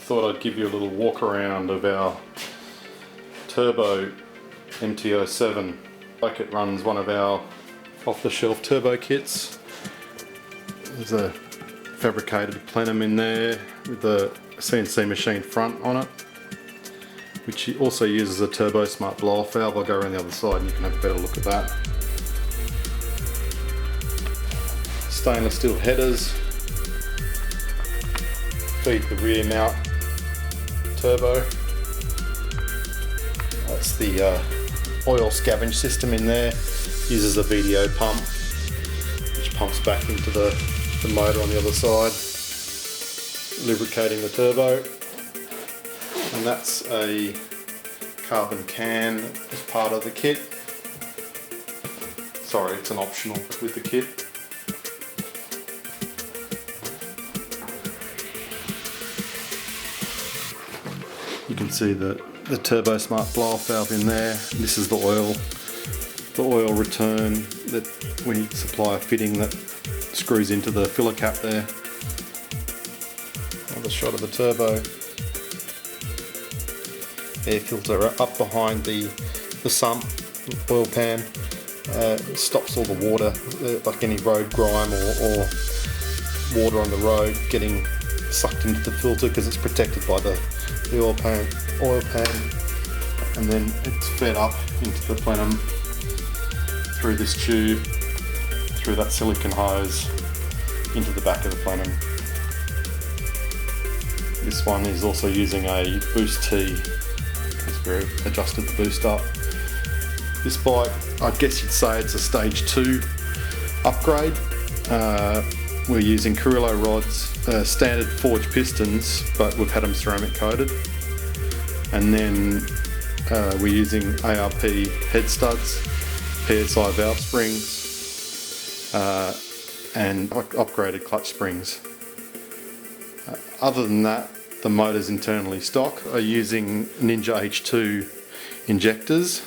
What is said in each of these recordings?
thought I'd give you a little walk around of our turbo MT07. Like, it runs one of our off-the-shelf turbo kits. There's a fabricated plenum in there with the CNC machine front on it, which also uses a turbo smart blow-off valve. I'll go around the other side and you can have a better look at that. Stainless steel headers feed the rear mount turbo. That's the oil scavenge system in there. Uses a VDO pump which pumps back into the motor on the other side, lubricating the turbo. And that's a carbon can as part of the kit. Sorry, it's an optional with the kit. You can see the turbo smart blow-off valve in there. This is the oil return that we supply a fitting that screws into the filler cap there. Another shot of the turbo. Air filter up behind the sump, oil pan. Stops all the water, like any road grime or water on the road getting sucked into the filter, because it's protected by the oil pan, and then it's fed up into the plenum through this tube, through that silicone hose into the back of the plenum. This one is also using a boost T, because we've adjusted the boost up. This bike, I guess you'd say it's a stage 2 upgrade. We're using Carrillo rods, standard forged pistons, but we've had them ceramic coated. And then we're using ARP head studs, PSI valve springs, and upgraded clutch springs. Other than that, the motors internally stock are using Ninja H2 injectors.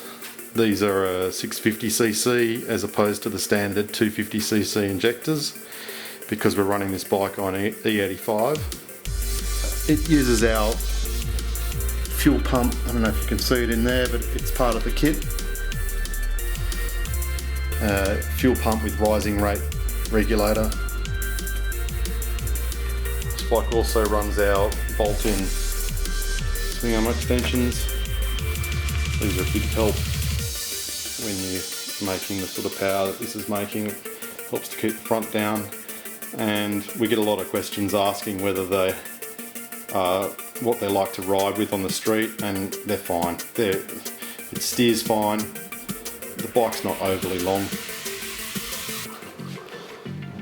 These are 650cc as opposed to the standard 250cc injectors, because we're running this bike on E85. It uses our fuel pump. I don't know if you can see it in there, but it's part of the kit. Fuel pump with rising rate regulator. This bike also runs our bolt-in swing arm extensions. These are a big help when you're making the sort of power that this is making. It helps to keep the front down. And we get a lot of questions asking whether they what they like to ride with on the street, and they're fine. It steers fine. The bike's not overly long.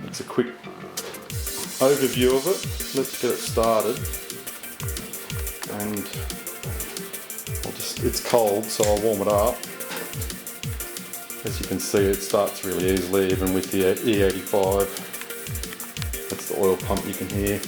That's a quick overview of it. Let's get it started. And it's cold, so I'll warm it up. As you can see, it starts really easily, even with the E85. That's the oil pump you can hear.